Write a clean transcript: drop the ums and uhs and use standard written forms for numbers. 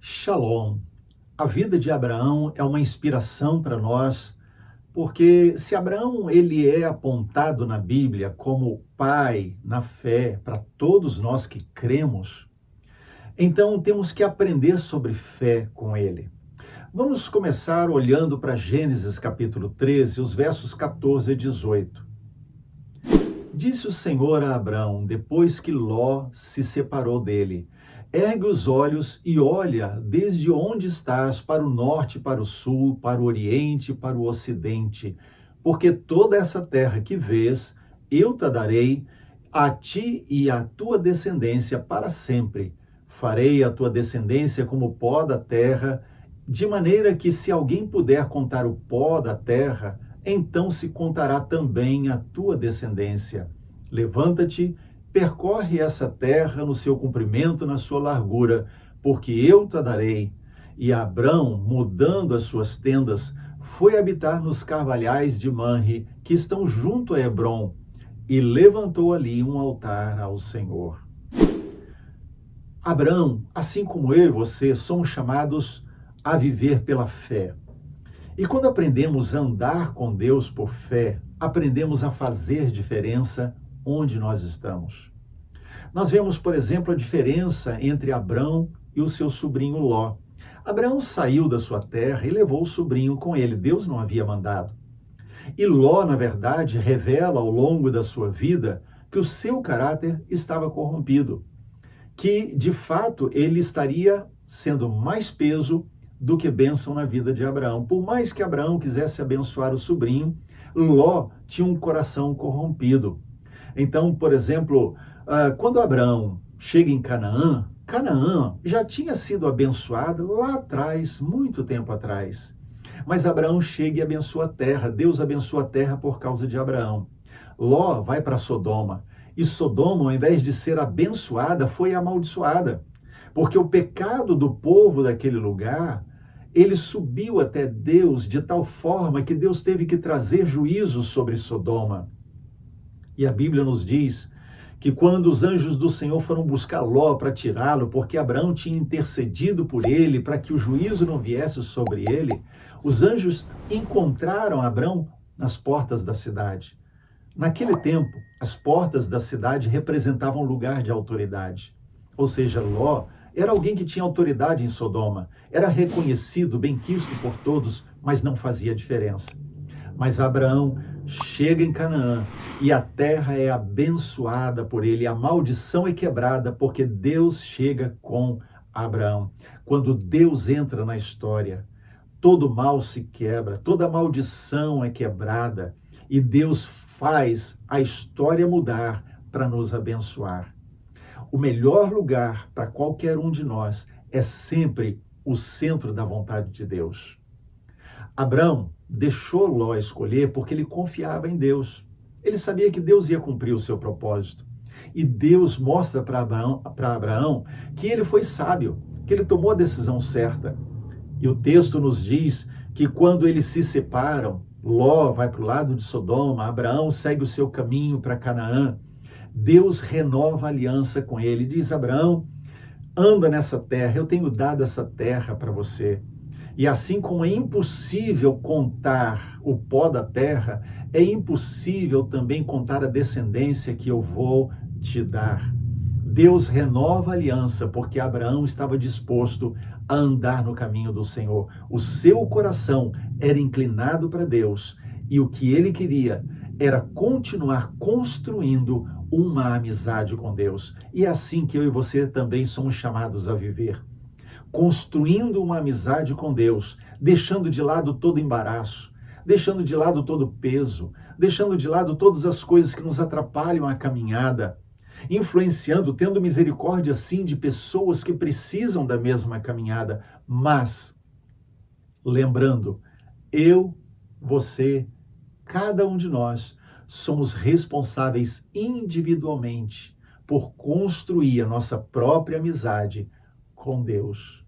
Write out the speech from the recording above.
Shalom. A vida de Abraão é uma inspiração para nós, porque se Abraão ele é apontado na Bíblia como pai na fé para todos nós que cremos, então temos que aprender sobre fé com ele. Vamos começar olhando para Gênesis capítulo 13, os versos 14 a 18. Disse o Senhor a Abrão, depois que Ló se separou dele: ergue os olhos e olha desde onde estás para o norte, para o sul, para o oriente, para o ocidente, porque toda essa terra que vês, eu te darei a ti e à tua descendência para sempre. Farei a tua descendência como o pó da terra, de maneira que se alguém puder contar o pó da terra, então se contará também a tua descendência. Levanta-te, percorre essa terra no seu comprimento, na sua largura, porque eu te darei. E Abrão, mudando as suas tendas, foi habitar nos carvalhais de Manre, que estão junto a Hebrom, e levantou ali um altar ao Senhor. Abrão, assim como eu e você, somos chamados a viver pela fé. E quando aprendemos a andar com Deus por fé, aprendemos a fazer diferença onde nós estamos. Nós vemos, por exemplo, a diferença entre Abrão e o seu sobrinho Ló. Abraão saiu da sua terra e levou o sobrinho com ele. Deus não havia mandado. E Ló, na verdade, revela ao longo da sua vida que o seu caráter estava corrompido, que, de fato, ele estaria sendo mais peso do que bênção na vida de Abraão. Por mais que Abraão quisesse abençoar o sobrinho, Ló tinha um coração corrompido. Então, por exemplo, quando Abraão chega em Canaã, Canaã já tinha sido abençoada lá atrás, muito tempo atrás. Mas Abraão chega e abençoa a terra. Deus abençoa a terra por causa de Abraão. Ló vai para Sodoma. E Sodoma, ao invés de ser abençoada, foi amaldiçoada. Porque o pecado do povo daquele lugar, ele subiu até Deus de tal forma que Deus teve que trazer juízo sobre Sodoma. E a Bíblia nos diz que quando os anjos do Senhor foram buscar Ló para tirá-lo, porque Abraão tinha intercedido por ele, para que o juízo não viesse sobre ele, os anjos encontraram Abraão nas portas da cidade. Naquele tempo, as portas da cidade representavam um lugar de autoridade. Ou seja, Ló era alguém que tinha autoridade em Sodoma, era reconhecido, benquisto por todos, mas não fazia diferença. Mas Abraão chega em Canaã e a terra é abençoada por ele, a maldição é quebrada porque Deus chega com Abraão. Quando Deus entra na história, todo mal se quebra, toda maldição é quebrada e Deus faz a história mudar para nos abençoar. O melhor lugar para qualquer um de nós é sempre o centro da vontade de Deus. Abraão deixou Ló escolher porque ele confiava em Deus. Ele sabia que Deus ia cumprir o seu propósito. E Deus mostra para Abraão que ele foi sábio, que ele tomou a decisão certa. E o texto nos diz que quando eles se separam, Ló vai para o lado de Sodoma, Abraão segue o seu caminho para Canaã. Deus renova a aliança com ele e diz: Abraão, anda nessa terra, eu tenho dado essa terra para você. E assim como é impossível contar o pó da terra, é impossível também contar a descendência que eu vou te dar. Deus renova a aliança porque Abraão estava disposto a andar no caminho do Senhor. O seu coração era inclinado para Deus e o que ele queria era continuar construindo uma amizade com Deus. E é assim que eu e você também somos chamados a viver. Construindo uma amizade com Deus, deixando de lado todo embaraço, deixando de lado todo peso, deixando de lado todas as coisas que nos atrapalham a caminhada, influenciando, tendo misericórdia sim de pessoas que precisam da mesma caminhada, mas lembrando, eu, você, cada um de nós somos responsáveis individualmente por construir a nossa própria amizade com Deus.